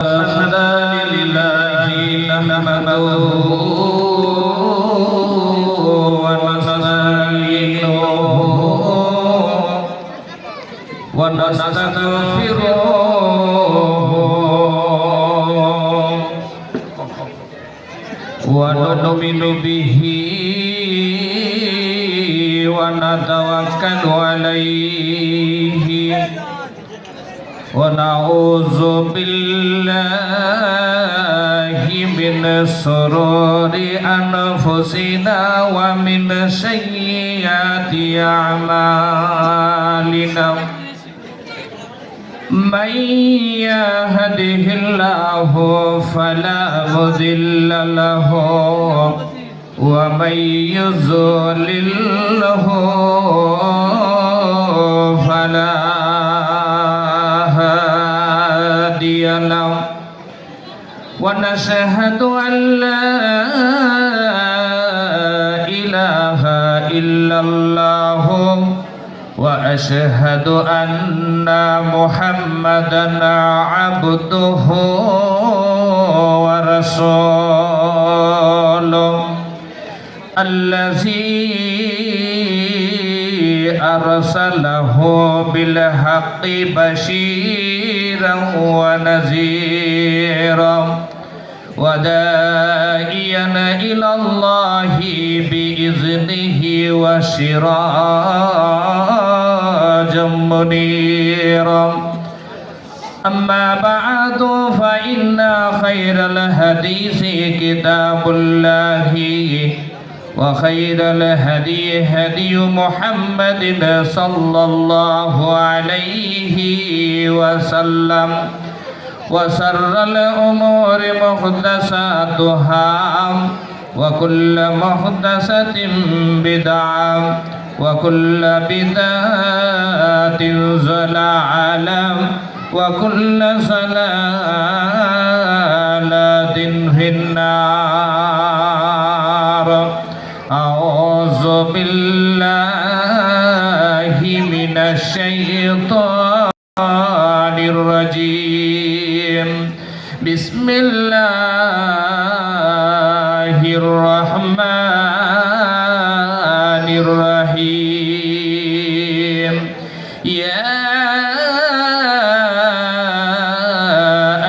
الحمد لله نحمده ونستعينه ونستغفره ونؤمن به ونتوكل عليه ونعوذ بالله من شرور أنفسنا ومن سيئات أعمالنا من يهده الله فلا مضل له ومن يضلل فلا هادي له ونشهد أن لا إله إلا الله وأشهد أن محمدا عبده ورسوله الذي أرسله بالحق بشيرا ونذيرا وداعيا إلى الله بإذنه وسراجا منيرا أما بعد فإن خير الحديث كتاب الله وخير الهدي هدي محمد صلى الله عليه وسلم وشر الأمور محدثاتها وكل محدثة بدعة وكل بدعة ضلالة وكل ضلالة في النار أعوذ بالله من الشيطان الرجيم بسم الله الرحمن الرحيم يا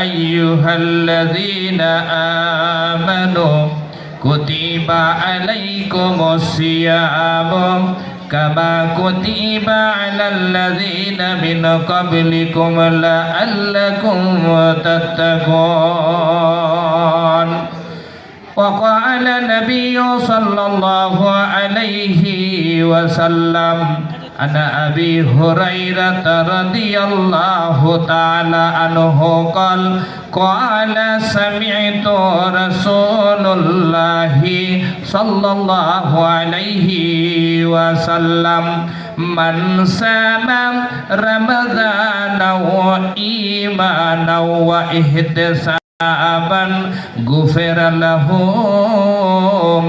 أيها الذين آمنوا كتب عليكم الصيام كما كتب على الذين من قبلكم لعلكم تتقون وقال النبي صلى الله عليه وسلم عن أبي هريرة رضي الله تعالى عنه قال سمعت رسول الله صلى الله عليه وسلم من سام رمضان إيمانا واحتسابا غفر له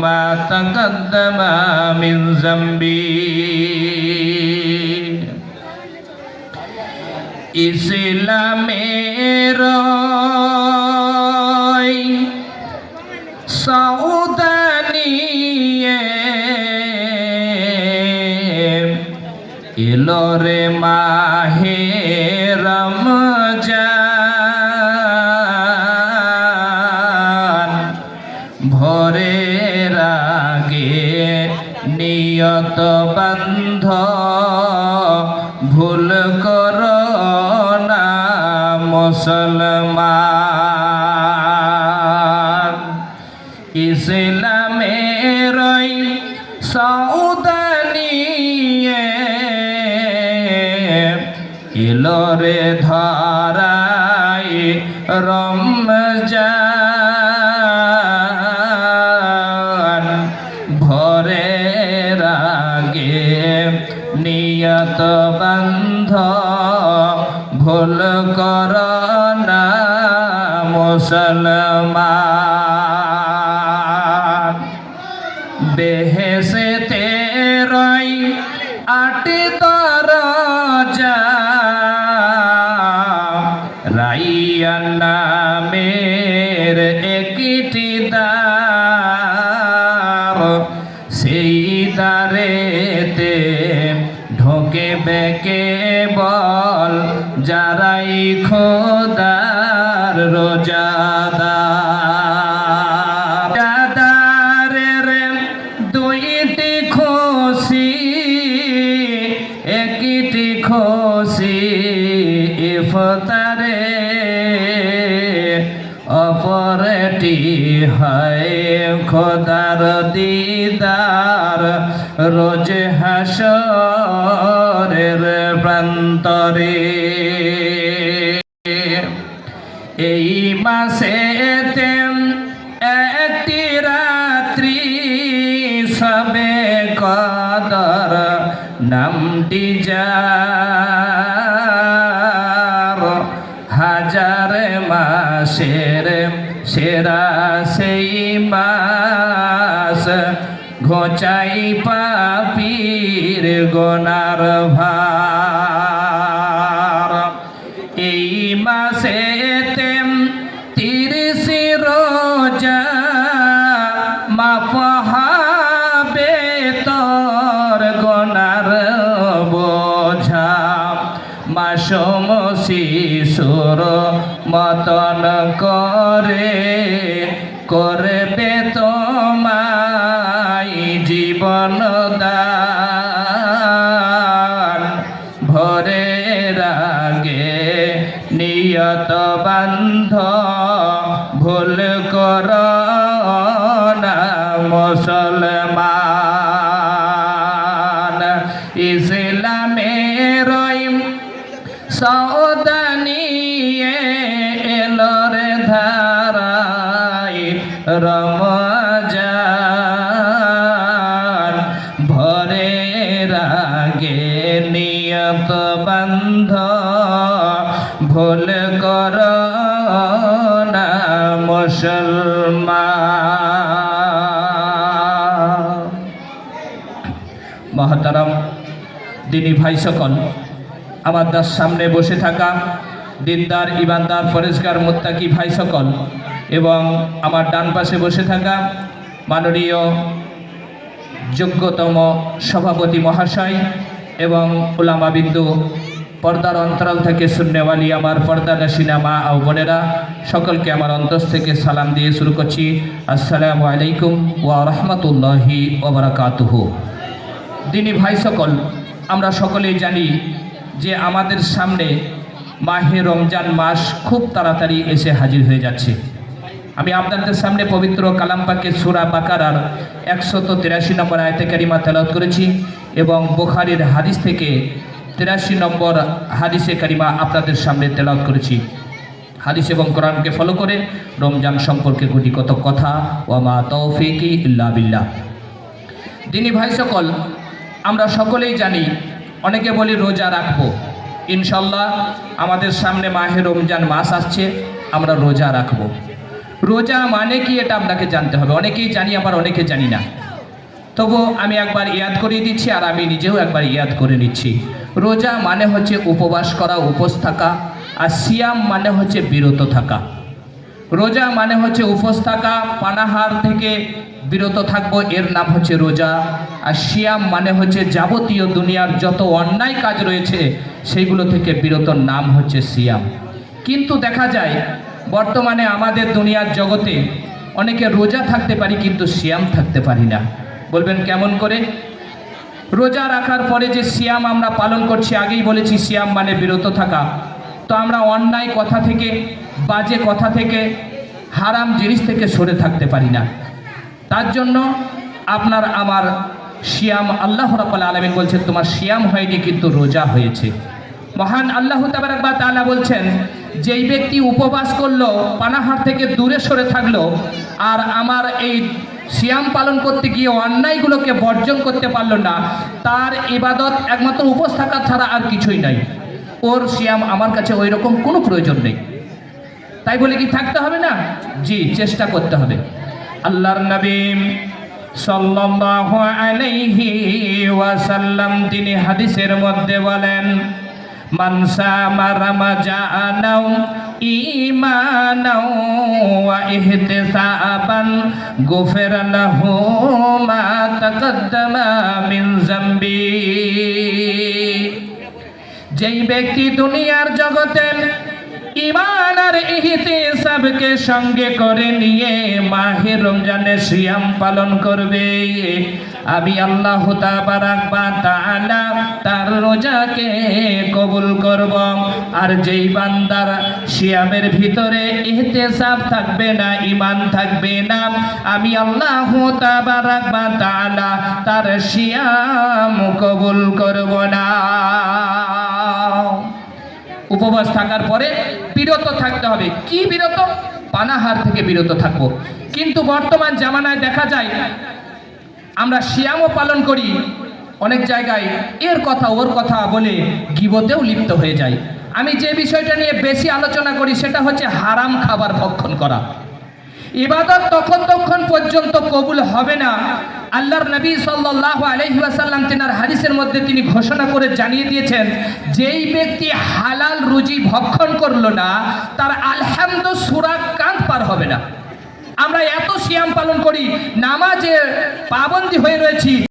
ما تقدم من ذنبه ইসলামের সৌদানিয়ে এলোরে মাহে রমজান ভোরের আগে নিয়ত বান্ধ ভুল করো না মুসলমান ইসলামের সৌদানিয়ে এলোরে ধরাই রমজান ভোরের আগে নিয়ত বান্ধ ভুল কর না মুসলমান বেহেশতে রই 8 দরজা রাইয়ান নামের একটি দ্বার, সেই দ্বারেতে ঢোকে কেবল যারাই খোদার রোজাদার। রোজাদারের দুইটি খুশি, একটি খুশি ইফতারে, অপরটি হয় খোদার দিদার রোজ হাসরের প্রান্তরে। এই মাসেতে একটি রাত্রি সবে কদর নামটি যার, হাজার মাসের সেরা সেই মাস, ঘোচাই পাপীর গোনার ভার। এই মাসেতে 30 রোজা মাফ হবে তোর গোনার বোঝা, মাসুম শিশুর মতন করে করবে তোমায় জীবন দান। ভোরের আগে নিয়ত বান্ধ, ভুল কর না মুসলমান। ইসলামের সওদা নিয়ে এলোর ধারায় রমজান। ভোরের আগে নিয়ত বান্ধ, ভুল কর না মুসলমান। মহতারাম দিনী ভাই সকল, আমাদের সামনে বসে থাকা দিনদার ইমানদার পরেশগার মুত্তাকি ভাই সকল, এবং আমার ডান পাশে বসে থাকা মাননীয় যোগ্যতম সভাপতি মহাশয় এবং উলামাবিন্দু, পর্দার অন্তরাল থেকে শূন্যওয়ালি আমার পর্দানাসিনা মা ও বোনেরা, সকলকে আমার অন্তর থেকে সালাম দিয়ে শুরু করছি। আসসালামু আলাইকুম ওয়া রাহমাতুল্লাহি ওয়া বারাকাতুহু। দিনী ভাই সকল, আমরা সকলেই জানি যে আমাদের সামনে মাহে রমজান মাস খুব তাড়াতাড়ি এসে হাজির হয়ে যাচ্ছে। আমি আপনাদের সামনে পবিত্র কালাম পাকের সূরা বাকারার 183 নম্বর আয়াতে কারিমা তেলাওয়াত করেছি এবং বুখারীর হাদিস থেকে 83 নম্বর হাদিসে কারিমা আপনাদের সামনে তেলাওয়াত করেছি। হাদিস এবং কোরআনকে ফলো করে রমজান সম্পর্কে গুটিকত কথা, ওয়া মা তৌফিকি ইল্লা বিল্লাহ। দিনী ভাই সকল, আমরা সকলেই জানি, অনেকে বলি রোজা রাখবো। ইনশাল্লাহ আমাদের সামনে মাহে রমজান মাস আসছে, আমরা রোজা রাখবো। রোজা মানে কি এটা আপনাকে জানতে হবে। অনেকেই জানি, আবার অনেকে জানি না। তবু আমি একবার ইয়াদ করিয়ে দিচ্ছি, আর আমি নিজেও একবার ইয়াদ করে নিচ্ছি। রোজা মানে হচ্ছে উপবাস করা, উপোস থাকা, আর সিয়াম মানে হচ্ছে বিরত থাকা। রোজা মানে হচ্ছে উপোস থাকা, পানাহার থেকে বিরত থাকবো, এর নাম হচ্ছে রোজা। আর সিয়াম মানে হচ্ছে যাবতীয় দুনিয়ার যত অন্যায় কাজ রয়েছে সেইগুলো থেকে বিরতর নাম হচ্ছে সিয়াম। কিন্তু দেখা যায় বর্তমানে আমাদের দুনিয়ার জগতে অনেকে রোজা থাকতে পারি কিন্তু সিয়াম থাকতে পারি না। বলবেন কেমন করে? রোজা রাখার পরে যে সিয়াম আমরা পালন করছি, আগেই বলেছি সিয়াম মানে বিরত থাকা। তো আমরা অন্যায় কথা থেকে, বাজে কথা থেকে, হারাম জিনিস থেকে সরে থাকতে পারি না। তার জন্য আপনার আমার সিয়াম, আল্লাহ রাব্বুল আলামিন বলছেন তোমার সিয়াম হয়নি কিন্তু রোজা হয়েছে। মহান আল্লাহ তাবারক ওয়া তাআলা বলছেন, যেই ব্যক্তি উপবাস করলো, পানাহার থেকে দূরে সরে থাকলো, আর আমার এই সিয়াম পালন করতে গিয়ে অন্যায়গুলোকে বর্জন করতে পারলো না, তার ইবাদত একমাত্র উপোস থাকা ছাড়া আর কিছুই নাই। ওর সিয়াম আমার কাছে ওই রকম কোনো প্রয়োজন নেই। তাই বলে কি থাকতে হবে না? জি, চেষ্টা করতে হবে। আল্লাহর নবী সাল্লাল্লাহু আলাইহি ওয়াসাল্লাম তিনি হাদিসের মধ্যে বলেন, মান সামা রামাজানাও ঈমানা ওয়া ইহতিসাবান গুফিরা লাহু মা তাকাদ্দামা মিন যামবি। যেই ব্যক্তি দুনিয়ার জগতে ঈমান আর ইহতিসাবকে সঙ্গে করে নিয়ে মাহে রমজানের সিয়াম পালন করবে, আমি আল্লাহ তাবারাক ওয়া তাআলা তার রোজাকে কবুল করব। আর যেই বান্দার সিয়ামের ভিতরে ইহতিসাব থাকবে না, ঈমান থাকবে না, আমি আল্লাহ তাবারাক ওয়া তাআলা তার সিয়াম কবুল করব না। উপবাস থাকার পরে বিরত থাকতে হবে। কি বিরত? পানাহার থেকে বিরত থাকবো। কিন্তু বর্তমান জামানায় দেখা যায় আমরা সিয়ামও পালন করি, অনেক জায়গায় এর কথা ওর কথা বলে গীবতেও লিপ্ত হয়ে যায়। আমি যে বিষয়টা নিয়ে বেশি আলোচনা করি সেটা হচ্ছে হারাম খাবার ভক্ষণ করা। ইবাদত ততক্ষণ পর্যন্ত কবুল হবে না। আল্লাহর নবী সাল্লাল্লাহু আলাইহি ওয়াসাল্লাম তিনার হাদিসের মধ্যে তিনি ঘোষণা করে জানিয়ে দিয়েছেন, যেই ব্যক্তি হালাল রুজি ভক্ষণ করলো না তার আলহামদু সূরা কাঁধ পার হবে না। আমরা এত সিয়াম পালন করি, নামাজে পাবন্দী হয়ে রয়েছি,